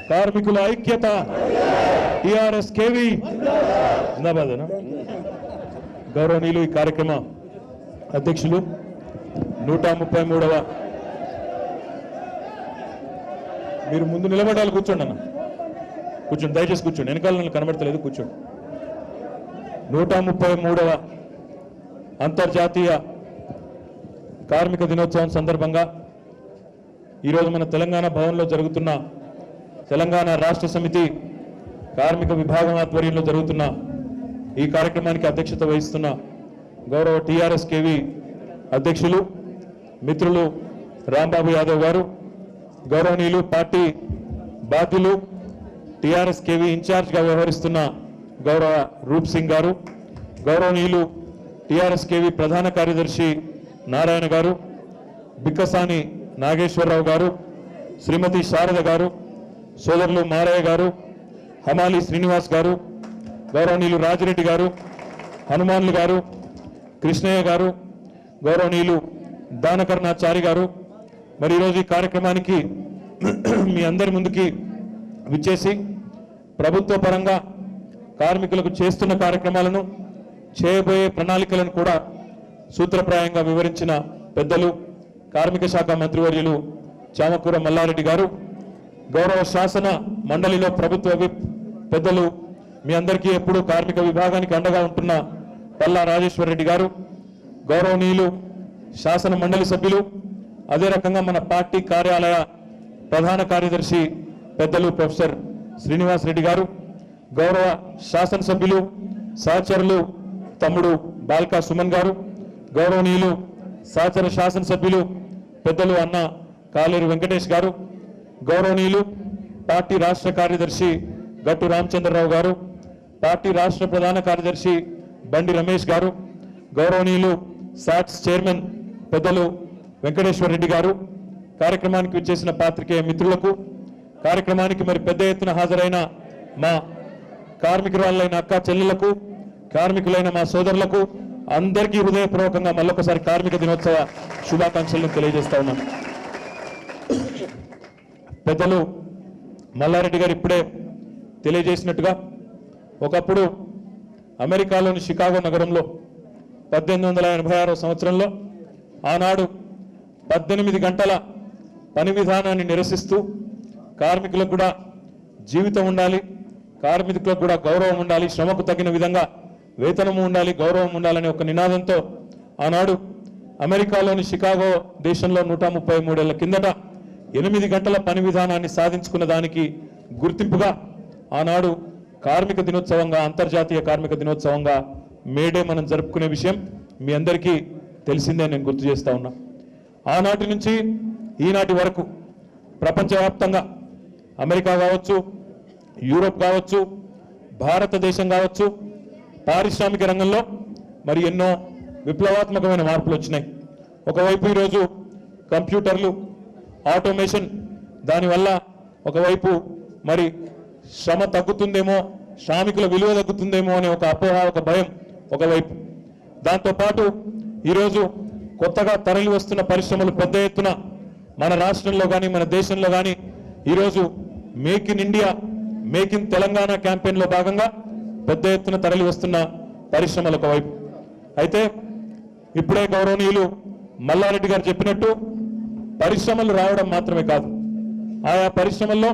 కార్మికుల ఐక్యత TRS KV జిందాబాదేనా. గౌరవనీయులు ఈ కార్యక్రమ అధ్యక్షులు 133వ మీరు ముందు నిలబడాలి. కూర్చోండి అన్న, కూర్చోండి, దయచేసి కూర్చోండి. వెనకాల నన్ను కనబడతలేదు, కూర్చోండి. 133వ అంతర్జాతీయ కార్మిక దినోత్సవం సందర్భంగా ఈరోజు మన తెలంగాణ భవన్లో జరుగుతున్న తెలంగాణ రాష్ట్ర సమితి కార్మిక విభాగం ఆధ్వర్యంలో జరుగుతున్న ఈ కార్యక్రమానికి అధ్యక్షత వహిస్తున్న గౌరవ టిఆర్ఎస్ కేవి అధ్యక్షులు మిత్రులు రాంబాబు యాదవ్ గారు, గౌరవనీయులు పార్టీ బాధ్యులు టిఆర్ఎస్ కేవి ఇన్ఛార్జ్గా వ్యవహరిస్తున్న గౌరవ రూప్ సింగ్ గారు, గౌరవనీయులు టిఆర్ఎస్ కేవి ప్రధాన కార్యదర్శి నారాయణ గారు, బిక్కసాని నాగేశ్వరరావు గారు, శ్రీమతి శారద గారు, సోదరులు మారయ్య గారు, హమాలి శ్రీనివాస్ గారు, గౌరవనీయులు రాజిరెడ్డి గారు, హనుమాన్లు గారు, కృష్ణయ్య గారు, గౌరవనీయులు దానకర్ణాచారి గారు, మరి ఈరోజు ఈ కార్యక్రమానికి మీ అందరి ముందుకి విచ్చేసి ప్రభుత్వ పరంగా కార్మికులకు చేస్తున్న కార్యక్రమాలను, చేయబోయే ప్రణాళికలను కూడా సూత్రప్రాయంగా వివరించిన పెద్దలు కార్మిక శాఖ మంత్రివర్యులు చామకూర మల్లారెడ్డి గారు, గౌరవ శాసన మండలిలో ప్రభుత్వ విప్ పెద్దలు మీ అందరికీ ఎప్పుడూ కార్మిక విభాగానికి అండగా ఉంటున్న పల్లా రాజేశ్వర రెడ్డి గారు, గౌరవనీయులు శాసన మండలి సభ్యులు, అదే రకంగా మన పార్టీ కార్యాలయ ప్రధాన కార్యదర్శి పెద్దలు ప్రొఫెసర్ శ్రీనివాస్ రెడ్డి గారు, గౌరవ శాసనసభ్యులు సహచరులు తమ్ముడు బాల్కా సుమన్ గారు, గౌరవనీయులు సహచర శాసనసభ్యులు పెద్దలు అన్న కాలేరు వెంకటేష్ గారు, గౌరవనీయులు పార్టీ రాష్ట్ర కార్యదర్శి గట్టు రామచంద్రరావు గారు, పార్టీ రాష్ట్ర ప్రధాన కార్యదర్శి బండి రమేష్ గారు, గౌరవనీయులు సాట్స్ చైర్మన్ పెద్దలు వెంకటేశ్వర రెడ్డి గారు, కార్యక్రమానికి విచ్చేసిన పాత్రికేయ మిత్రులకు, కార్యక్రమానికి మరి పెద్ద ఎత్తున హాజరైన మా కార్మికురాలైన అక్క చెల్లెళ్లకు, కార్మికులైన మా సోదరులకు అందరికీ హృదయపూర్వకంగా మళ్ళొకసారి కార్మిక దినోత్సవ శుభాకాంక్షలను తెలియజేస్తా ఉన్నాను. పెద్దలు మల్లారెడ్డి గారు ఇప్పుడే తెలియజేసినట్టుగా ఒకప్పుడు అమెరికాలోని షికాగో నగరంలో 1886వ సంవత్సరంలో ఆనాడు 18 గంటల పని విధానాన్ని నిరసిస్తూ కార్మికులకు కూడా జీవితం ఉండాలి, కార్మికులకు కూడా గౌరవం ఉండాలి, శ్రమకు తగిన విధంగా వేతనము ఉండాలి, గౌరవం ఉండాలనే ఒక నినాదంతో ఆనాడు అమెరికాలోని షికాగో దేశంలో 133 ఏళ్ల కిందట 8 గంటల పని విధానాన్ని సాధించుకున్న దానికి గుర్తింపుగా ఆనాడు కార్మిక దినోత్సవంగా, అంతర్జాతీయ కార్మిక దినోత్సవంగా మేడే మనం జరుపుకునే విషయం మీ అందరికీ తెలిసిందే, నేను గుర్తు చేస్తా ఉన్నా. ఆనాటి నుంచి ఈనాటి వరకు ప్రపంచవ్యాప్తంగా అమెరికా కావచ్చు, యూరోప్ కావచ్చు, భారతదేశం కావచ్చు, పారిశ్రామిక రంగంలో మరి ఎన్నో విప్లవాత్మకమైన మార్పులు వచ్చినాయి. ఒకవైపు ఈరోజు కంప్యూటర్లు, ఆటోమేషన్, దానివల్ల ఒకవైపు మరి శ్రమ తగ్గుతుందేమో, శ్రామికుల విలువ తగ్గుతుందేమో అనే ఒక అపోహ, ఒక భయం ఒకవైపు. దాంతోపాటు ఈరోజు కొత్తగా తరలి వస్తున్న పరిశ్రమలు పెద్ద ఎత్తున మన రాష్ట్రంలో కానీ మన దేశంలో కానీ ఈరోజు make in India, make in Telangana క్యాంపెయిన్లో భాగంగా పెద్ద ఎత్తున తరలి వస్తున్న పరిశ్రమలు ఒకవైపు. అయితే ఇప్పుడే గౌరవనీయులు మల్లారెడ్డి గారు చెప్పినట్టు పరిశ్రమలు రావడం మాత్రమే కాదు, ఆయా పరిశ్రమల్లో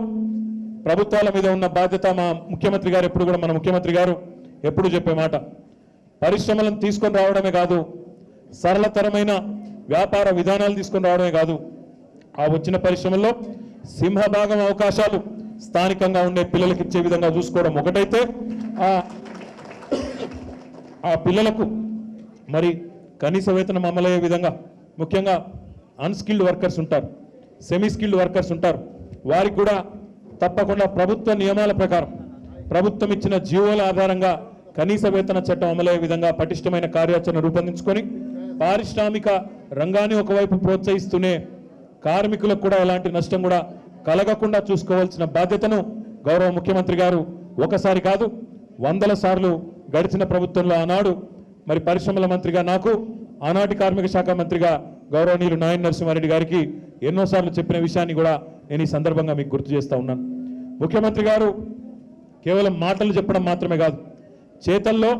ప్రభుత్వాల మీద ఉన్న బాధ్యత మా ముఖ్యమంత్రి గారు ఎప్పుడు కూడా, మన ముఖ్యమంత్రి గారు ఎప్పుడు చెప్పే మాట, పరిశ్రమలను తీసుకొని రావడమే కాదు, సరళతరమైన వ్యాపార విధానాలు తీసుకొని రావడమే కాదు, ఆ వచ్చిన పరిశ్రమల్లో సింహభాగం అవకాశాలు స్థానికంగా ఉండే పిల్లలకి ఇచ్చే విధంగా చూసుకోవడం ఒకటైతే, ఆ పిల్లలకు మరి కనీస వేతనం అమలయ్యే విధంగా, ముఖ్యంగా అన్స్కిల్డ్ వర్కర్స్ ఉంటారు, సెమీ స్కిల్డ్ వర్కర్స్ ఉంటారు, వారికి కూడా తప్పకుండా ప్రభుత్వ నియమాల ప్రకారం, ప్రభుత్వం ఇచ్చిన జీవోల ఆధారంగా కనీస వేతన చట్టం అమలయ్యే విధంగా పటిష్టమైన కార్యాచరణ రూపొందించుకొని పారిశ్రామిక రంగాన్ని ఒకవైపు ప్రోత్సహిస్తూనే కార్మికులకు కూడా ఎలాంటి నష్టం కూడా కలగకుండా చూసుకోవాల్సిన బాధ్యతను గౌరవ ముఖ్యమంత్రి గారు ఒకసారి కాదు 100 సార్లు గడిచిన ప్రభుత్వంలో ఆనాడు మరి పరిశ్రమల మంత్రిగా నాకు, ఆనాటి కార్మిక శాఖ మంత్రిగా గౌరవనీయులు నాయన నరసింహారెడ్డి గారికి ఎన్నోసార్లు చెప్పిన విషయాన్ని కూడా నేను ఈ సందర్భంగా మీకు గుర్తు చేస్తా ఉన్నాను. ముఖ్యమంత్రి గారు కేవలం మాటలు చెప్పడం మాత్రమే కాదు, చేతల్లో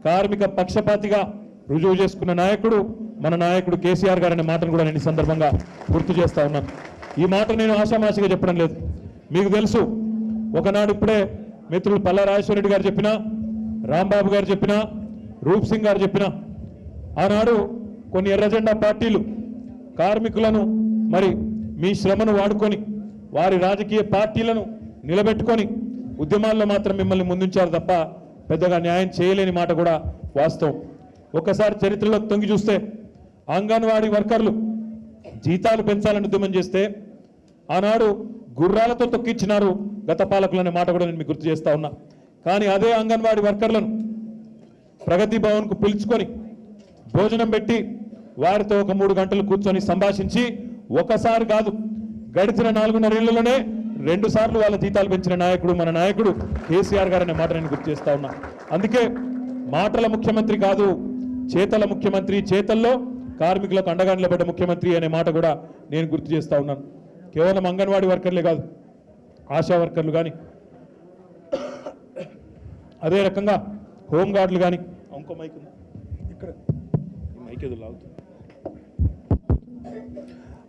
కార్మిక పక్షపాతిగా రుజువు చేసుకున్న నాయకుడు మన నాయకుడు కేసీఆర్ గారు అనే మాటను కూడా నేను ఈ సందర్భంగా గుర్తు చేస్తా ఉన్నాను. ఈ మాట నేను ఆషామాషిగా చెప్పడం లేదు. మీకు తెలుసు, ఒకనాడు ఇప్పుడే మిత్రులు పల్లా రాజేశ్వర రెడ్డి గారు చెప్పినా, రాంబాబు గారు చెప్పినా, రూప్ సింగ్ గారు చెప్పినా, ఆనాడు కొన్ని ఎర్రజెండా పార్టీలు కార్మికులను మరి మీ శ్రమను వాడుకొని వారి రాజకీయ పార్టీలను నిలబెట్టుకొని ఉద్యమాల్లో మాత్రం మిమ్మల్ని ముందుంచారు తప్ప పెద్దగా న్యాయం చేయలేని మాట కూడా వాస్తవం. ఒక్కసారి చరిత్రలో తొంగి చూస్తే అంగన్వాడీ వర్కర్లు జీతాలు పెంచాలని ఉద్యమం చేస్తే ఆనాడు గుర్రాలతో తొక్కించినారు గత పాలకులు అనే మాట కూడా నేను మీకు గుర్తు చేస్తా ఉన్నా. కానీ అదే అంగన్వాడీ వర్కర్లను ప్రగతి భవన్కు పిలుచుకొని భోజనం పెట్టి వారితో ఒక 3 గంటలు కూర్చొని సంభాషించి ఒకసారి కాదు, గడిచిన 4.5 ఏళ్లలోనే 2 సార్లు వాళ్ళ జీతాలు పెంచిన నాయకుడు మన నాయకుడు కేసీఆర్ గారు అనే మాట నేను గుర్తు చేస్తా ఉన్నా. అందుకే మాటల ముఖ్యమంత్రి కాదు, చేతల ముఖ్యమంత్రి, చేతల్లో కార్మికులకు అండగా నిలబడ్డ ముఖ్యమంత్రి అనే మాట కూడా నేను గుర్తు చేస్తా ఉన్నాను. కేవలం అంగన్వాడీ వర్కర్లే కాదు, ఆశా వర్కర్లు కానీ, అదే రకంగా హోంగార్డులు కానీ, ఇంకో మైక్ ఉంది ఇక్కడ, మైక్ ఏదో లాగుతుంది,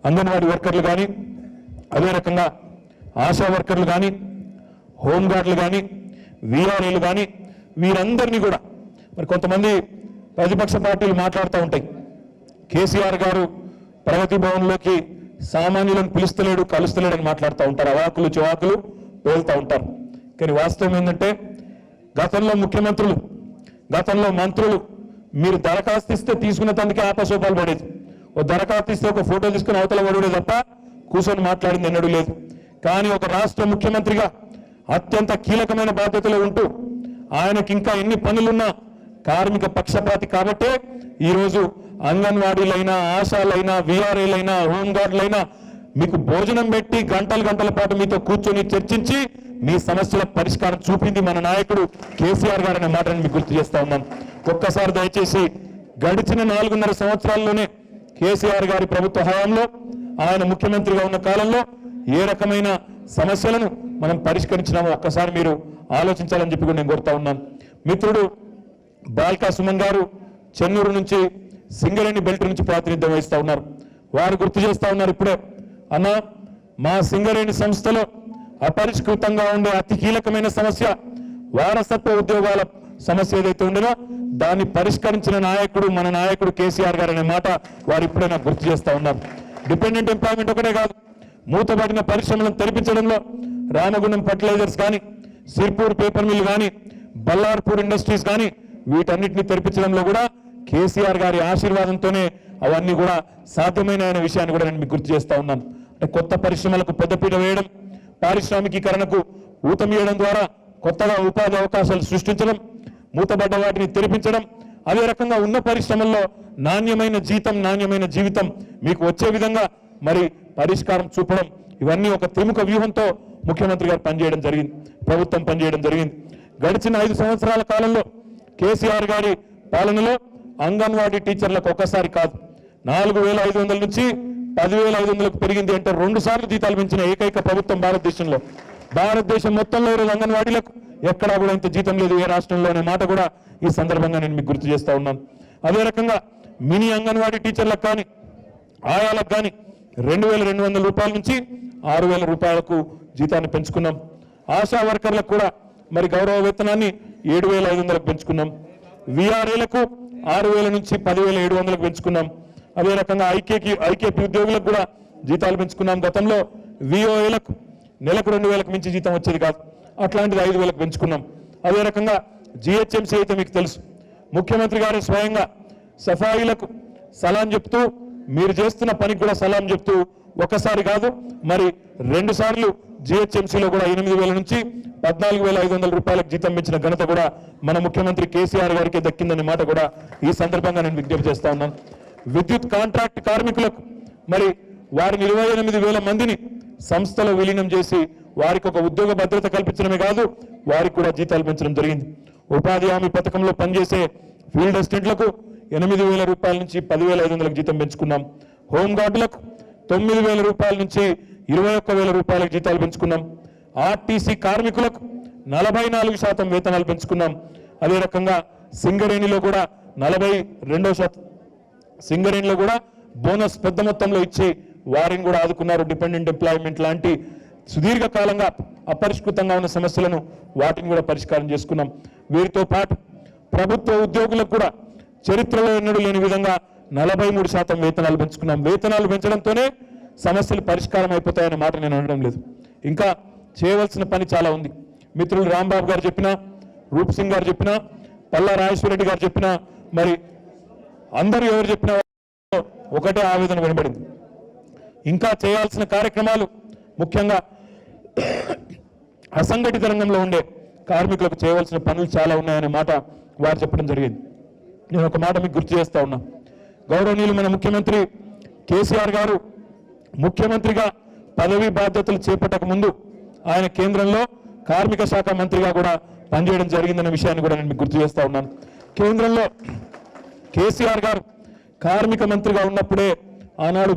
అంగన్వాడీ వర్కర్లు కానీ, అదే రకంగా ఆశా వర్కర్లు కానీ, హోంగార్డులు కానీ, వీఆర్ఏలు కానీ, వీరందరినీ కూడా మరి కొంతమంది ప్రతిపక్ష పార్టీలు మాట్లాడుతూ ఉంటాయి, కేసీఆర్ గారు ప్రగతి భవన్లోకి సామాన్యులను పిలుస్తలేడు, కలుస్తలేడని మాట్లాడుతూ ఉంటారు, అవాకులు చివాకులు పేలుతూ ఉంటారు. కానీ వాస్తవం ఏంటంటే గతంలో ముఖ్యమంత్రులు, గతంలో మంత్రులు మీరు దరఖాస్తు ఇస్తే తీసుకున్న తందుకే ఆపసోపాలు పడేది. ఓ దరఖాస్తు ఇస్తే ఒక ఫోటో తీసుకుని అవతల పడుడే తప్ప కూర్చొని మాట్లాడింది ఎన్నడూ లేదు. కానీ ఒక రాష్ట్ర ముఖ్యమంత్రిగా అత్యంత కీలకమైన బాధ్యతలో ఉంటూ ఆయనకి ఇంకా ఎన్ని పనులున్నా కార్మిక పక్షపాతి కాబట్టే ఈరోజు అంగన్వాడీలైనా, ఆశాలైనా, వీఆర్ఏలైనా, హోంగార్డులైనా మీకు భోజనం పెట్టి గంటల పాటు మీతో కూర్చొని చర్చించి మీ సమస్యల పరిష్కారం చూపింది మన నాయకుడు కేసీఆర్ గారు అనే మాటను మీకు గుర్తు చేస్తా ఉన్నాను. ఒక్కసారి దయచేసి గడిచిన 4.5 సంవత్సరాల్లోనే కేసీఆర్ గారి ప్రభుత్వ హయాంలో ఆయన ముఖ్యమంత్రిగా ఉన్న కాలంలో ఏ రకమైన సమస్యలను మనం పరిష్కరించినామో ఒక్కసారి మీరు ఆలోచించాలని చెప్పి కూడా నేను కోరుతా ఉన్నాను. మిత్రుడు బాల్కా సుమన్ గారు చెన్నూరు నుంచి, సింగరేణి బెల్ట్ నుంచి ప్రాతినిధ్యం వహిస్తూ ఉన్నారు. వారు గుర్తు చేస్తూ ఉన్నారు ఇప్పుడే, అన్న మా సింగరేణి సంస్థలో అపరిష్కృతంగా ఉండే అతి కీలకమైన సమస్య వారసత్వ ఉద్యోగాల సమస్య ఏదైతే ఉండేనో దాన్ని పరిష్కరించిన నాయకుడు మన నాయకుడు కేసీఆర్ గారు అనే మాట వారు ఇప్పుడే నాకు గుర్తు చేస్తూ ఉన్నారు. డిపెండెంట్ ఎంప్లాయ్మెంట్ ఒకటే కాదు, మూతబడిన పరిశ్రమలను తెరిపించడంలో రామగుండం ఫర్టిలైజర్స్ కానీ, సిర్పూర్ పేపర్ మిల్ కానీ, బల్లార్పూర్ ఇండస్ట్రీస్ కానీ వీటన్నిటిని తెరిపించడంలో కూడా కేసీఆర్ గారి ఆశీర్వాదంతోనే అవన్నీ కూడా సాధ్యమైన విషయాన్ని కూడా నేను మీకు గుర్తు చేస్తా ఉన్నాను. అంటే కొత్త పరిశ్రమలకు పెద్దపీట వేయడం, పారిశ్రామికీకరణకు ఊతమియడం ద్వారా కొత్తగా ఉపాధి అవకాశాలు సృష్టించడం, మూతబడ్డ వాటిని తెరిపించడం, అదే రకంగా ఉన్న పరిశ్రమల్లో నాణ్యమైన జీతం, నాణ్యమైన జీవితం మీకు వచ్చే విధంగా మరి పరిష్కారం చూపడం, ఇవన్నీ ఒక త్రిముఖ వ్యూహంతో ముఖ్యమంత్రి గారు పనిచేయడం జరిగింది, ప్రభుత్వం పనిచేయడం జరిగింది. గడిచిన 5 సంవత్సరాల కాలంలో కేసీఆర్ గారి పాలనలో అంగన్వాడీ టీచర్లకు ఒక్కసారి కాదు 4,500 నుంచి 10,500కు పెరిగింది. అంటే 2 సార్లు జీతాలు పెంచిన ఏకైక ప్రభుత్వం భారతదేశంలో. భారతదేశం మొత్తంలో ఈరోజు అంగన్వాడీలకు ఎక్కడా కూడా ఇంత జీతం లేదు ఏ రాష్ట్రంలో అనే మాట కూడా ఈ సందర్భంగా నేను మీకు గుర్తు చేస్తా ఉన్నాను. అదే రకంగా మినీ అంగన్వాడీ టీచర్లకు కానీ, ఆయాలకు కానీ 2,200 రూపాయల నుంచి 6,000 రూపాయలకు జీతాన్ని పెంచుకున్నాం. ఆశా వర్కర్లకు కూడా మరి గౌరవ వేతనాన్ని 7,500కు పెంచుకున్నాం. వీఆర్ఏలకు 6,000 నుంచి 10,700కు పెంచుకున్నాం. అదే రకంగా ఐకేపీ ఉద్యోగులకు కూడా జీతాలు పెంచుకున్నాం. గతంలో విఓఏలకు నెలకు 2,000కు మించి జీతం వచ్చేది కాదు, అట్లాంటిది 5,000కు పెంచుకున్నాం. అదే రకంగా జిహెచ్ఎంసీ అయితే మీకు తెలుసు, ముఖ్యమంత్రి గారు స్వయంగా సఫాయిలకు సలాం చెప్తూ, మీరు చేస్తున్న పనికి కూడా సలాం చెప్తూ ఒకసారి కాదు మరి 2 సార్లు జిహెచ్ఎంసీలో కూడా 8,000 నుంచి 14,500 రూపాయలకు జీతం పెంచిన ఘనత కూడా మన ముఖ్యమంత్రి కేసీఆర్ గారికి దక్కిందనే మాట కూడా ఈ సందర్భంగా నేను విజ్ఞప్తి చేస్తా ఉన్నాను. విద్యుత్ కాంట్రాక్ట్ కార్మికులకు మరి వారిని 28,000 మందిని సంస్థలో విలీనం చేసి వారికి ఒక ఉద్యోగ భద్రత కల్పించడమే కాదు, వారికి కూడా జీతాలు పెంచడం జరిగింది. ఉపాధి హామీ పథకంలో పనిచేసే ఫీల్డ్ అసిస్టెంట్లకు 8,000 రూపాయల నుంచి 10,500లకు జీతం పెంచుకున్నాం. హోంగార్డులకు 9,000 రూపాయల నుంచి 21,000 రూపాయలకు జీతాలు పెంచుకున్నాం. ఆర్టీసీ కార్మికులకు 44% వేతనాలు పెంచుకున్నాం. అదే రకంగా సింగరేణిలో కూడా 42%, సింగరేణిలో కూడా బోనస్ పెద్ద మొత్తంలో ఇచ్చి వారిని కూడా ఆదుకున్నారు. డిపెండెంట్ ఎంప్లాయ్మెంట్ లాంటి సుదీర్ఘకాలంగా అపరిష్కృతంగా ఉన్న సమస్యలను వాటిని కూడా పరిష్కారం చేసుకున్నాం. వీరితో పాటు ప్రభుత్వ ఉద్యోగులకు కూడా చరిత్రలో ఎన్నడూ లేని విధంగా 43% వేతనాలు పెంచుకున్నాం. వేతనాలు పెంచడంతోనే సమస్యలు పరిష్కారం అయిపోతాయనే మాట నేను అనడం లేదు. ఇంకా చేయవలసిన పని చాలా ఉంది. మిత్రులు రాంబాబు గారు చెప్పినా, రూప్ సింగ్ గారు చెప్పినా, పల్లా రాజేశ్వరరెడ్డి గారు చెప్పినా, మరి అందరూ ఎవరు చెప్పినా ఒకటే ఆవేదన వినబడింది. ఇంకా చేయాల్సిన కార్యక్రమాలు ముఖ్యంగా అసంఘటిత రంగంలో ఉండే కార్మికులకు చేయవలసిన పనులు చాలా ఉన్నాయనే మాట వారు చెప్పడం జరిగింది. నేను ఒక మాట మీకు గుర్తు చేస్తా ఉన్నా. గౌరవనీయులు మన ముఖ్యమంత్రి కేసీఆర్ గారు ముఖ్యమంత్రిగా పదవీ బాధ్యతలు చేపట్టక ముందు ఆయన కేంద్రంలో కార్మిక శాఖ మంత్రిగా కూడా పనిచేయడం జరిగిందన్న విషయాన్ని కూడా నేను మీకు గుర్తు చేస్తా ఉన్నాను. కేంద్రంలో కేసీఆర్ గారు కార్మిక మంత్రిగా ఉన్నప్పుడే ఆనాడు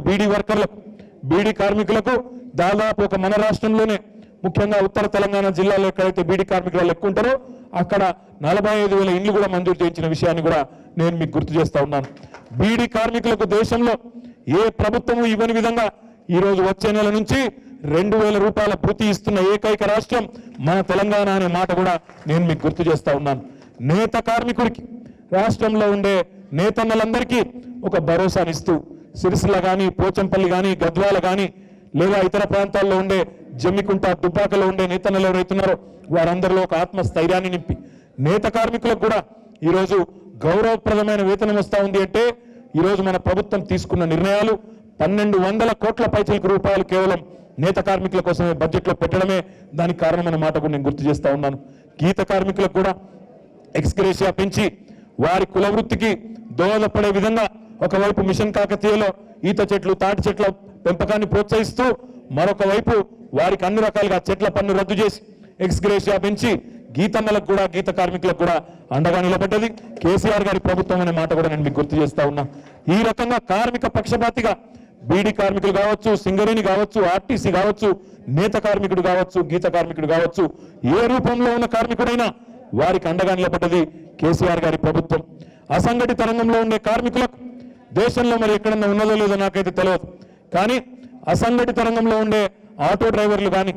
బీడీ కార్మికులకు దాదాపు ఒక మన రాష్ట్రంలోనే ముఖ్యంగా ఉత్తర తెలంగాణ జిల్లాలో ఎక్కడైతే బీడీ కార్మికులు ఎక్కువ ఉంటారో అక్కడ 45,000 ఇండ్లు కూడా మంజూరు చేయించిన విషయాన్ని కూడా నేను మీకు గుర్తు చేస్తా ఉన్నాను. బీడీ కార్మికులకు దేశంలో ఏ ప్రభుత్వము ఇవ్వని విధంగా ఈరోజు వచ్చే నెల నుంచి 2,000 రూపాయల భృతి ఇస్తున్న ఏకైక రాష్ట్రం మన తెలంగాణ అనే మాట కూడా నేను మీకు గుర్తు చేస్తా ఉన్నాను. నేత కార్మికుడికి రాష్ట్రంలో ఉండే నేతన్నలందరికీ ఒక భరోసానిస్తూ సిరిసిల్ల కానీ, పోచంపల్లి కానీ, గద్వాల కానీ, లేదా ఇతర ప్రాంతాల్లో ఉండే జమ్మికుంట, దుబ్బాకలో ఉండే నేతన్నలు ఎవరైతున్నారో వారందరిలో ఒక ఆత్మస్థైర్యాన్ని నింపి నేత కార్మికులకు కూడా ఈరోజు గౌరవప్రదమైన వేతనం వస్తూ ఉంది. అంటే ఈరోజు మన ప్రభుత్వం తీసుకున్న నిర్ణయాలు 1,200 కోట్ల పైచిలకు రూపాయలు కేవలం నేత కార్మికుల కోసమే బడ్జెట్లో పెట్టడమే దానికి కారణమైన మాట కూడా నేను గుర్తు చేస్తా ఉన్నాను. గీత కార్మికులకు కూడా ఎక్స్గ్రేషియా పెంచి వారి కుల వృత్తికి దోహదపడే విధంగా ఒకవైపు మిషన్ కాకతీయలో ఈత చెట్లు, తాటి చెట్ల పెంపకాన్ని ప్రోత్సహిస్తూ మరొక వైపు వారికి అన్ని రకాలుగా చెట్ల పన్ను రద్దు చేసి ఎక్స్గ్రేషియా పెంచి గీతన్నలకు కూడా, గీత కార్మికులకు కూడా అండగా నిలబడ్డది కేసీఆర్ గారి ప్రభుత్వం అనే మాట కూడా నేను మీకు గుర్తు చేస్తా ఉన్నా. ఈ రకంగా కార్మిక పక్షపాతిగా బీడీ కార్మికులు కావచ్చు, సింగరేణి కావచ్చు, ఆర్టీసీ కావచ్చు, నేత కార్మికుడు కావచ్చు, గీత కార్మికుడు కావచ్చు, ఏ రూపంలో ఉన్న కార్మికుడైనా వారికి అండగా నిలబడ్డది కేసీఆర్ గారి ప్రభుత్వం. అసంఘటిత రంగంలో ఉండే కార్మికులకు దేశంలో మరి ఎక్కడన్నా ఉన్నదో లేదో నాకైతే తెలియదు, కానీ అసంఘటిత రంగంలో ఉండే ఆటో డ్రైవర్లు కానీ,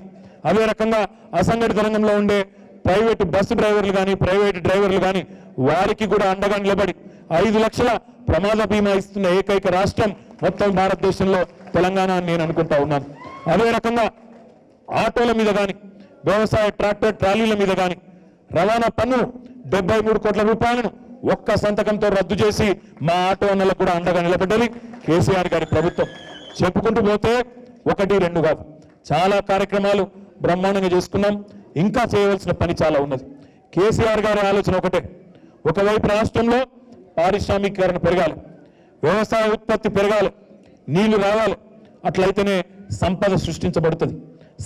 అదే రకంగా అసంఘటిత రంగంలో ఉండే ప్రైవేటు బస్సు డ్రైవర్లు కానీ, ప్రైవేటు డ్రైవర్లు కానీ వారికి కూడా అండగా నిలబడి 5 లక్షల ప్రమాద బీమా ఇస్తున్న ఏకైక రాష్ట్రం మొత్తం భారతదేశంలో తెలంగాణ అని నేను అనుకుంటా ఉన్నాను. అదే రకంగా ఆటోల మీద కానీ, వ్యవసాయ ట్రాక్టర్ ట్రాలీల మీద కానీ రవాణా పన్ను 73 కోట్ల రూపాయలను ఒక్క సంతకంతో రద్దు చేసి మా ఆటో అన్నలకు కూడా అండగా నిలబడ్డది కేసీఆర్ గారి ప్రభుత్వం. చెప్పుకుంటూ పోతే 1, 2 కాదు, చాలా కార్యక్రమాలు బ్రహ్మాండంగా చేసుకున్నాం. ఇంకా చేయవలసిన పని చాలా ఉన్నది. కేసీఆర్ గారి ఆలోచన ఒకటే, ఒకవైపు రాష్ట్రంలో పారిశ్రామికీకరణ పెరగాలి, వ్యవసాయ ఉత్పత్తి పెరగాలి, నీళ్లు రావాలి, అట్లయితేనే సంపద సృష్టించబడుతుంది,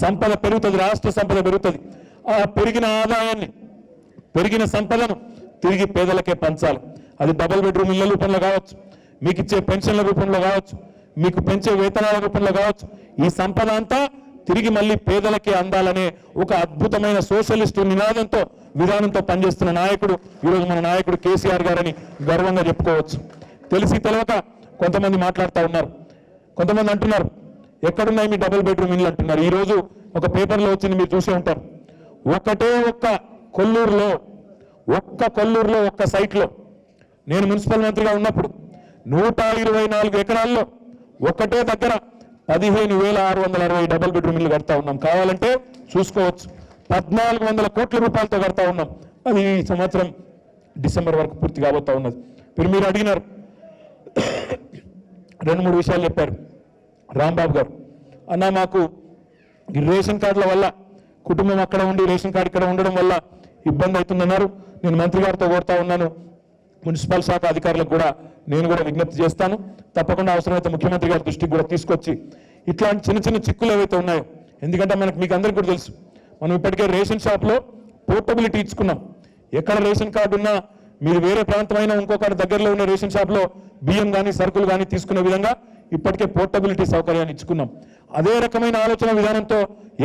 సంపద పెరుగుతుంది, రాష్ట్ర సంపద పెరుగుతుంది. ఆ పెరిగిన ఆదాయాన్ని, పెరిగిన సంపదను తిరిగి పేదలకే పంచాలి. అది డబుల్ బెడ్రూమ్ ఇళ్ల రూపంలో కావచ్చు, మీకు ఇచ్చే పెన్షన్ల రూపంలో కావచ్చు, మీకు పెంచే వేతనాల రూపంలో కావచ్చు. ఈ సంపద అంతా తిరిగి మళ్ళీ పేదలకే అందాలనే ఒక అద్భుతమైన సోషలిస్టు నినాదంతో, విధానంతో పనిచేస్తున్న నాయకుడు ఈరోజు మన నాయకుడు కేసీఆర్ గారని గర్వంగా చెప్పుకోవచ్చు. తెలిసి తెలియక కొంతమంది మాట్లాడుతూ ఉన్నారు, కొంతమంది అంటున్నారు ఎక్కడున్నాయి మీ డబుల్ బెడ్రూమ్ ఇల్లు అంటున్నారు. ఈరోజు ఒక పేపర్లో వచ్చింది, మీరు చూసే ఉంటారు. ఒక్క కొల్లూరులో ఒక్క సైట్లో నేను మున్సిపల్ మంత్రిగా ఉన్నప్పుడు 124 ఎకరాల్లో ఒకటే దగ్గర 15,660 డబుల్ బెడ్రూమ్ ఇల్లు కడతా ఉన్నాం. కావాలంటే చూసుకోవచ్చు. 1,400 కోట్ల రూపాయలతో కడతా ఉన్నాం. అది ఈ సంవత్సరం డిసెంబర్ వరకు పూర్తి కాబోతా ఉన్నది. మీరు అడిగినారు, 2-3 విషయాలు చెప్పారు రాంబాబు గారు. అన్న మాకు ఈ రేషన్ కార్డుల వల్ల కుటుంబం అక్కడ ఉండి రేషన్ కార్డు ఇక్కడ ఉండడం వల్ల ఇబ్బంది అవుతుందన్నారు. నేను మంత్రి గారితో కోరుతా ఉన్నాను, మున్సిపల్ శాఖ అధికారులకు కూడా నేను కూడా విజ్ఞప్తి చేస్తాను. తప్పకుండా అవసరమైతే ముఖ్యమంత్రి గారి దృష్టికి కూడా తీసుకొచ్చి ఇట్లాంటి చిన్న చిన్న చిక్కులు ఏవైతే ఉన్నాయో, ఎందుకంటే మీకు అందరికీ కూడా తెలుసు, మనం ఇప్పటికే రేషన్ షాప్లో పోర్టబిలిటీ ఇచ్చుకున్నాం. ఎక్కడ రేషన్ కార్డు ఉన్నా మీరు వేరే ప్రాంతమైన ఇంకొకటి దగ్గరలో ఉన్న రేషన్ షాప్లో బియ్యం కానీ సరుకులు కానీ తీసుకునే విధంగా ఇప్పటికే పోర్టబిలిటీ సౌకర్యాన్ని ఇచ్చుకున్నాం. అదే రకమైన ఆలోచన విధానంతో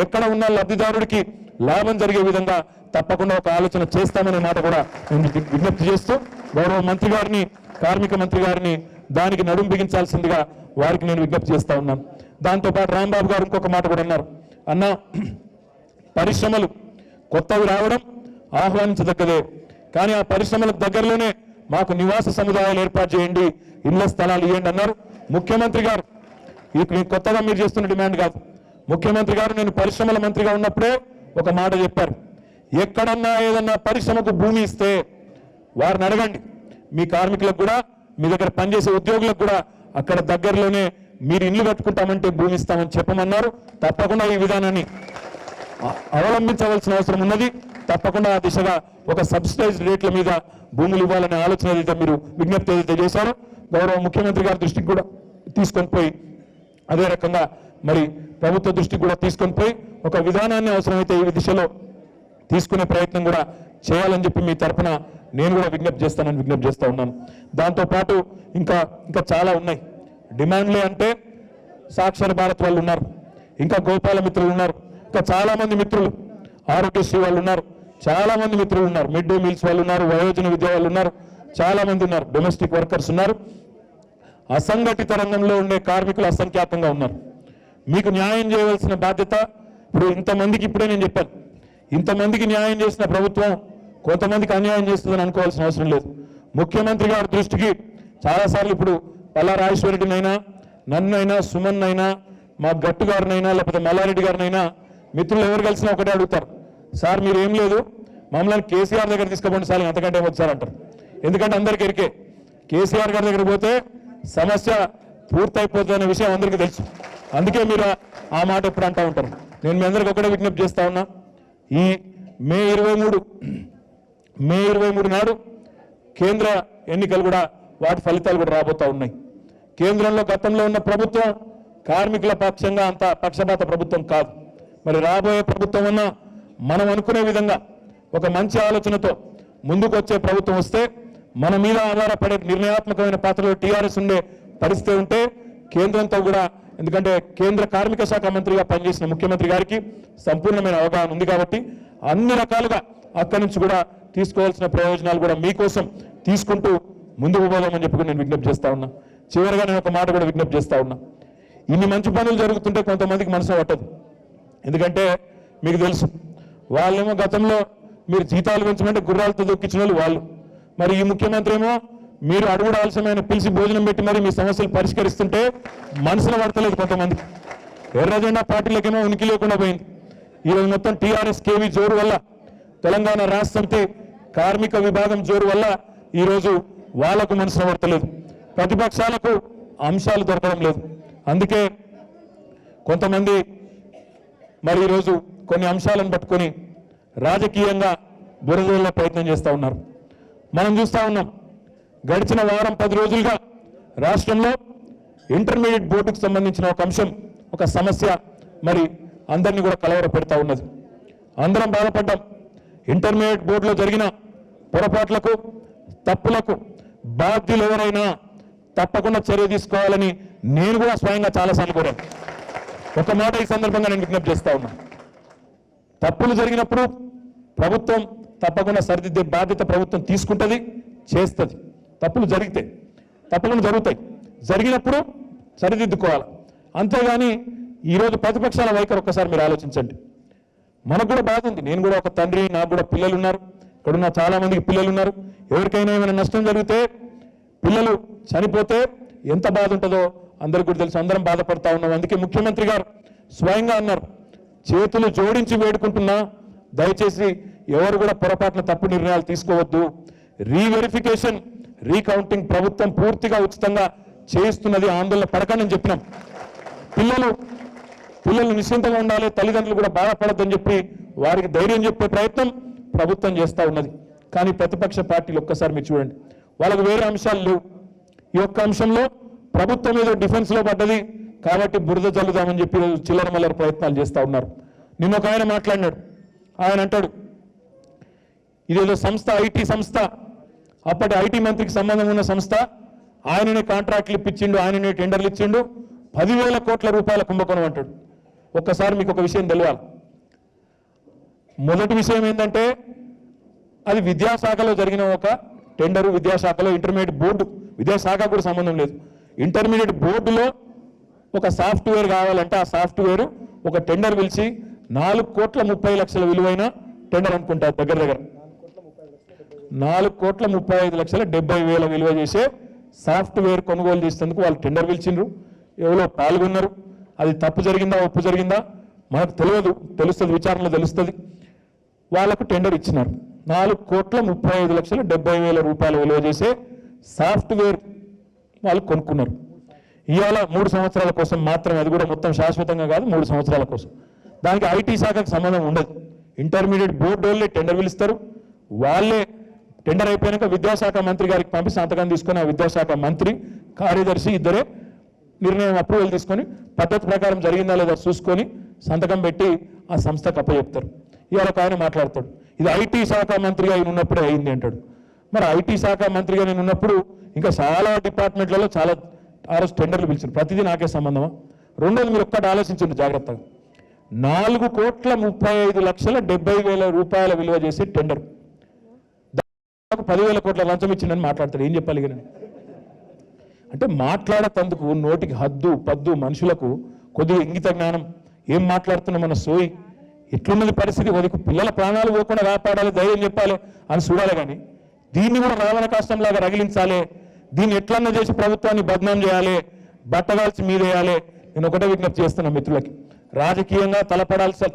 ఎక్కడ ఉన్న లబ్ధిదారుడికి లాభం జరిగే విధంగా తప్పకుండా ఒక ఆలోచన చేస్తామనే మాట కూడా నేను విజ్ఞప్తి చేస్తూ గౌరవ మంత్రి గారిని, కార్మిక మంత్రి గారిని దానికి నడుం బిగించాల్సిందిగా వారికి నేను విజ్ఞప్తి చేస్తా ఉన్నాను. దాంతోపాటు రాంబాబు గారు ఇంకొక మాట కూడా అన్నారు, అన్న పరిశ్రమలు కొత్తవి రావడం ఆహ్వానించదగ్గదే, కానీ ఆ పరిశ్రమలకు దగ్గరలోనే మాకు నివాస సముదాయాలు ఏర్పాటు చేయండి, ఇళ్ల స్థలాలు ఇవ్వండి అన్నారు. ముఖ్యమంత్రి గారు ఇది కొత్తగా మీరు చేస్తున్న డిమాండ్ కాదు. ముఖ్యమంత్రి గారు నేను పరిశ్రమల మంత్రిగా ఉన్నప్పుడే ఒక మాట చెప్పారు, ఎక్కడన్నా ఏదన్నా పరిశ్రమకు భూమి ఇస్తే వారిని అడగండి, మీ కార్మికులకు కూడా మీ దగ్గర పనిచేసే ఉద్యోగులకు కూడా అక్కడ దగ్గరలోనే మీరు ఇల్లు కట్టుకుంటామంటే భూమి ఇస్తామని చెప్పమన్నారు. తప్పకుండా ఈ విధానాన్ని అవలంబించవలసిన అవసరం ఉన్నది. తప్పకుండా ఆ దిశగా ఒక సబ్సిడైజ్డ్ రేట్ల మీద భూములు ఇవ్వాలనే ఆలోచన ఏదైతే మీరు విజ్ఞప్తి ఏదైతే చేశారో గౌరవ ముఖ్యమంత్రి గారి దృష్టికి కూడా తీసుకొని పోయి, అదే రకంగా మరి ప్రభుత్వ దృష్టికి కూడా తీసుకొని పోయి ఒక విధానాన్ని అవసరమైతే ఈ దిశలో తీసుకునే ప్రయత్నం కూడా చేయాలని చెప్పి మీ తరఫున నేను కూడా విజ్ఞప్తి చేస్తా ఉన్నాను. దాంతోపాటు ఇంకా చాలా ఉన్నాయి డిమాండ్లే. అంటే సాక్షర భారత్ వాళ్ళు ఉన్నారు, ఇంకా గోపాల మిత్రులు ఉన్నారు, ఇంకా చాలా మంది మిత్రులు, ఆరోగ్యశ్రీ వాళ్ళు ఉన్నారు, చాలా మంది మిత్రులు ఉన్నారు, మిడ్ డే మీల్స్ వాళ్ళు ఉన్నారు, వయోజన విద్య వాళ్ళు ఉన్నారు, చాలా మంది ఉన్నారు, డొమెస్టిక్ వర్కర్స్ ఉన్నారు, అసంఘటిత రంగంలో ఉండే కార్మికులు అసంఖ్యాకంగా ఉన్నారు. మీకు న్యాయం చేయవలసిన బాధ్యత ఇప్పుడు ఇంతమందికి, ఇప్పుడే నేను చెప్పాను, ఇంతమందికి న్యాయం చేసిన ప్రభుత్వం కొంతమందికి అన్యాయం చేస్తుందని అనుకోవాల్సిన అవసరం లేదు. ముఖ్యమంత్రి గారి దృష్టికి చాలాసార్లు ఇప్పుడు పల్లా రాజేశ్వరరెడ్డినైనా, నన్నైనా, సుమన్ అయినా, మా గట్టు గారినైనా, లేకపోతే మల్లారెడ్డి గారినైనా మిత్రులు ఎవరు కలిసినా ఒకటే అడుగుతారు, సార్ మీరు ఏం లేదు మమ్మల్ని కేసీఆర్ దగ్గర తీసుకుపోండి సార్, అంతకంటే వచ్చారంటారు. ఎందుకంటే అందరికీ ఎరికే కేసీఆర్ గారి దగ్గర పోతే సమస్య పూర్తయిపోతుందనే విషయం అందరికీ తెలుసు. అందుకే మీరు ఆ మాట ఎప్పుడు అంటూ ఉంటారు. నేను మీ అందరికీ ఒకటే విజ్ఞప్తి చేస్తా ఉన్నా, ఈ మే 23 నాడు కేంద్ర ఎన్నికలు కూడా వాటి ఫలితాలు కూడా రాబోతా ఉన్నాయి. కేంద్రంలో గతంలో ఉన్న ప్రభుత్వం కార్మికుల పక్షంగా అంత పక్షపాత ప్రభుత్వం కాదు. మరి రాబోయే ప్రభుత్వం అన్నా మనం అనుకునే విధంగా ఒక మంచి ఆలోచనతో ముందుకు వచ్చే ప్రభుత్వం వస్తే మన మీద ఆధారపడే నిర్ణయాత్మకమైన పాత్రలో టీఆర్ఎస్ ఉండే పరిస్థితి ఉంటే కేంద్రంతో కూడా, ఎందుకంటే కేంద్ర కార్మిక శాఖ మంత్రిగా పనిచేసిన ముఖ్యమంత్రి గారికి సంపూర్ణమైన అవగాహన ఉంది కాబట్టి అన్ని రకాలుగా అక్కడి నుంచి కూడా తీసుకోవాల్సిన ప్రయోజనాలు కూడా మీకోసం తీసుకుంటూ ముందుకు పోదామని చెప్పి నేను విజ్ఞప్తి చేస్తా ఉన్నా. చివరిగా నేను ఒక మాట కూడా విజ్ఞప్తి చేస్తా ఉన్నా, ఇన్ని మంచి పనులు జరుగుతుంటే కొంతమందికి మనసు పట్టదు. ఎందుకంటే మీకు తెలుసు, వాళ్ళేమో గతంలో మీరు జీతాలు పెంచమంటే గుర్రాలతో దొక్కించిన వాళ్ళు, మరి ఈ ముఖ్యమంత్రి ఏమో మీరు అడుగుడు ఆలస్యమైన పిలిచి భోజనం పెట్టి మరి మీ సమస్యలు పరిష్కరిస్తుంటే మనసులో పడతలేదు కొంతమందికి. ఎర్రజెండా పార్టీలకేమో ఉనికి లేకుండా పోయింది. ఈరోజు మొత్తం టీఆర్ఎస్ కేవీ జోరు వల్ల, తెలంగాణ రాష్ట్ర సమితి కార్మిక విభాగం జోరు వల్ల ఈరోజు వాళ్లకు మనసులో పడతలేదు, ప్రతిపక్షాలకు అంశాలు దొరకడం లేదు. అందుకే కొంతమంది మరి ఈరోజు కొన్ని అంశాలను పట్టుకొని రాజకీయంగా బురదల ప్రయత్నం చేస్తూ ఉన్నారు. మనం చూస్తూ ఉన్నాం, గడిచిన వారం 10 రోజులుగా రాష్ట్రంలో ఇంటర్మీడియట్ బోర్డుకు సంబంధించిన ఒక అంశం, ఒక సమస్య మరి అందరినీ కూడా కలవర పెడతా ఉన్నది. అందరం బాధపడ్డాం. ఇంటర్మీడియట్ బోర్డులో జరిగిన పొరపాట్లకు, తప్పులకు బాధ్యులు ఎవరైనా తప్పకుండా చర్య తీసుకోవాలని నేను కూడా స్వయంగా చాలాసార్లు కోరాను. ఒక మాట ఈ సందర్భంగా నేను విజ్ఞప్తి చేస్తా ఉన్నా, తప్పులు జరిగినప్పుడు ప్రభుత్వం తప్పకుండా సరిదిద్దే బాధ్యత ప్రభుత్వం తీసుకుంటుంది, చేస్తుంది. తప్పులు జరిగితే తప్పకుండా జరుగుతాయి, జరిగినప్పుడు సరిదిద్దుకోవాలి. అంతేగాని ఈరోజు ప్రతిపక్షాల వైఖరి ఒక్కసారి మీరు ఆలోచించండి. మనకు కూడా బాధ ఉంది, నేను కూడా ఒక తండ్రి, నాకు కూడా పిల్లలు ఉన్నారు, ఇక్కడున్న చాలా మందికి పిల్లలు ఉన్నారు. ఎవరికైనా ఏమైనా నష్టం జరిగితే, పిల్లలు చనిపోతే ఎంత బాధ ఉంటుందో అందరికీ కూడా తెలుసు, అందరం బాధపడతా ఉన్నాం. అందుకే ముఖ్యమంత్రి గారు స్వయంగా అన్నారు, చేతులు జోడించి వేడుకుంటున్నా, దయచేసి ఎవరు కూడా పొరపాటున తప్పు నిర్ణయాలు తీసుకోవద్దు, రీవెరిఫికేషన్, రీకౌంటింగ్ ప్రభుత్వం పూర్తిగా ఉచితంగా చేయిస్తున్నది, ఆందోళన పడకండి అని చెప్పినాం. పిల్లలు నిశ్చింతగా ఉండాలి, తల్లిదండ్రులు కూడా బాధపడద్దని చెప్పి వారికి ధైర్యం చెప్పే ప్రయత్నం ప్రభుత్వం చేస్తూ ఉన్నది. కానీ ప్రతిపక్ష పార్టీలు ఒక్కసారి మీరు చూడండి, వాళ్ళకు వేరే అంశాలు లేవు. ఈ ఒక్క అంశంలో ప్రభుత్వం ఏదో డిఫెన్స్లో పడ్డది కాబట్టి బురద చల్లుదామని చెప్పి చిల్లర మల్లర ప్రయత్నాలు చేస్తూ ఉన్నారు. నిన్న ఒక ఆయన మాట్లాడినాడు, ఆయన అంటాడు ఇదేదో సంస్థ, ఐటీ సంస్థ, అప్పటి ఐటీ మంత్రికి సంబంధం ఉన్న సంస్థ, ఆయననే కాంట్రాక్ట్లు ఇప్పించిండు, ఆయననే టెండర్లు ఇచ్చిండు, 10,000 కోట్ల రూపాయల కుంభకోణం అంటాడు. ఒక్కసారి మీకు ఒక విషయం తెలియాలి. మొదటి విషయం ఏంటంటే అది విద్యాశాఖలో జరిగిన ఒక టెండరు. విద్యాశాఖలో ఇంటర్మీడియట్ బోర్డు, విద్యాశాఖ కూడా సంబంధం లేదు, ఇంటర్మీడియట్ బోర్డులో ఒక సాఫ్ట్వేర్ కావాలంటే ఆ సాఫ్ట్వేర్ ఒక టెండర్ పిలిచి 4,30,00,000 విలువైన టెండర్ అనుకుంటారు. దగ్గర 4,35,70,000 విలువ చేసే సాఫ్ట్వేర్ కొనుగోలు చేసేందుకు వాళ్ళు టెండర్ పిలిచిండ్రు. ఎవరో పాల్గొన్నారు. అది తప్పు జరిగిందా ఒప్పు జరిగిందా మనకు తెలియదు, తెలుస్తుంది, విచారణలో తెలుస్తుంది. వాళ్ళకు టెండర్ ఇచ్చినారు. 4,35,70,000 రూపాయలు విలువ చేసే సాఫ్ట్వేర్ వాళ్ళు కొనుక్కున్నారు. ఇవాళ 3 సంవత్సరాల కోసం మాత్రమే, అది కూడా మొత్తం శాశ్వతంగా కాదు, 3 సంవత్సరాల కోసం. దానికి ఐటీ శాఖకు సంబంధం ఉండదు. ఇంటర్మీడియట్ బోర్డు వాళ్ళే టెండర్ పిలుస్తారు. వాళ్ళే టెండర్ అయిపోయాక విద్యాశాఖ మంత్రి గారికి పంపి సంతకం తీసుకొని ఆ విద్యాశాఖ మంత్రి కార్యదర్శి ఇద్దరే నిర్ణయం అప్రూవల్ తీసుకొని పద్ధతి ప్రకారం జరిగిందా లేదా చూసుకొని సంతకం పెట్టి ఆ సంస్థకు అప్పచెప్తారు. ఇవాళ ఒక ఆయన మాట్లాడతాడు, ఇది ఐటీ శాఖ మంత్రిగా ఆయన ఉన్నప్పుడే అయింది అంటాడు. మరి ఐటీ శాఖ మంత్రిగా నేను ఉన్నప్పుడు ఇంకా చాలా డిపార్ట్మెంట్లలో చాలా ఆ రోజు టెండర్లు పిలిచారు. ప్రతిదీ నాకే సంబంధమా? రెండోది మీరు ఒక్కటి ఆలోచించండి జాగ్రత్తగా. 4,35,70,000 రూపాయల విలువ చేసే టెండర్ 10,000 కోట్ల లంచం ఇచ్చిందని మాట్లాడతాడు. ఏం చెప్పాలి నేను? అంటే మాట్లాడతందుకు నోటికి హద్దు పద్దు, మనుషులకు కొద్దిగా ఇంగిత జ్ఞానం, ఏం మాట్లాడుతున్నా మన సోయి, ఎట్లున్నది పరిస్థితి, కొద్దిగా పిల్లల ప్రాణాలు పోకుండా కాపాడాలి, ధైర్యం చెప్పాలి అని చూడాలి. కానీ దీన్ని కూడా రావణ కష్టంలాగా రగిలించాలి, దీన్ని ఎట్లన్నా చేసి ప్రభుత్వాన్ని బద్నాం చేయాలి, బట్టగాల్చి మీదేయాలి. నేను ఒకటే విజ్ఞప్తి చేస్తున్నా మిత్రులకి, రాజకీయంగా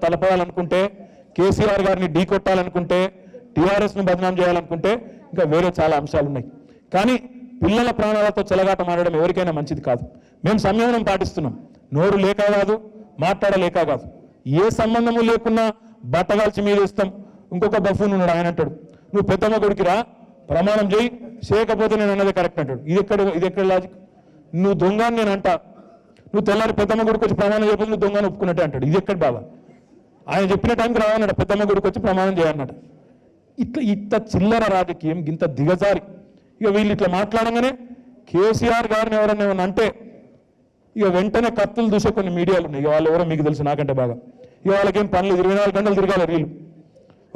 తలపడాలనుకుంటే, కేసీఆర్ గారిని ఢీకొట్టాలనుకుంటే, టీఆర్ఎస్ను బద్నాం చేయాలనుకుంటే ఇంకా వేరే చాలా అంశాలు ఉన్నాయి. కానీ పిల్లల ప్రాణాలతో చెలగాట మారడం ఎవరికైనా మంచిది కాదు. మేము సంయమనం పాటిస్తున్నాం. నోరు లేక కాదు, మాట్లాడలేక కాదు, ఏ సంబంధము లేకున్నా బట్టగాల్చి మీదేస్తాం. ఇంకొక బఫూన్ ఉన్నాడు, ఆయన అంటాడు, నువ్వు పెద్దమ్మ కొడుకు రా, ప్రమాణం చేయి, చేయకపోతే నేను అన్నది కరెక్ట్ అంటాడు. ఇది ఎక్కడ లాజిక్? నువ్వు దొంగ అని నేను అంటా, నువ్వు తెల్లారి పెద్దమ్మ కొడుకు వచ్చి ప్రమాణం చేయకపోతే నువ్వు దొంగను ఒప్పుకున్నట్టే అంటాడు. ఇది ఎక్కడ బాబా? ఆయన చెప్పిన టైంకి రావన్నాడు, పెద్దమ్మ కొడుకు వచ్చి ప్రమాణం చేయన్నట్టు. ఇట్లా చిల్లర రాజకీయం, ఇంత దిగజారి ఇక వీళ్ళు ఇట్లా మాట్లాడంగానే కేసీఆర్ గారిని ఎవరన్నా ఏమన్నా అంటే ఇక వెంటనే కత్తులు దూసే కొన్ని మీడియాలు ఉన్నాయి. ఇక వాళ్ళు ఎవరో మీకు తెలుసు నాకంటే బాగా. ఇక వాళ్ళకేం పనులు 24 గంటలు తిరగాలి వీళ్ళు.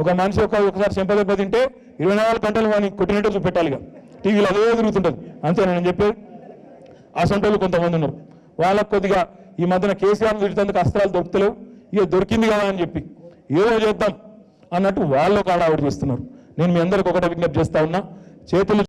ఒక మనిషి ఒకసారి చెంపదెబ్బ తింటే 24 గంటలు వాడిని కొట్టినట్టు చూపెట్టాలి. ఇక టీవీలో అదే తిరుగుతుంటుంది. అంతేనా నేను చెప్పేది? అసంటోళ్ళు కొంతమంది ఉన్నారు. వాళ్ళకు కొద్దిగా ఈ మధ్యన కేసీఆర్ని తిట్టేందుకు అస్త్రాలు దొరుకుతలేవు, ఇక దొరికింది కదా అని చెప్పి ఏదో చేద్దాం అన్నట్టు వాళ్ళు ఒక ఆడావిడి చేస్తున్నారు. నేను మీ అందరికి ఒకటే విజ్ఞప్తి చేస్తా ఉన్నా, చేతులు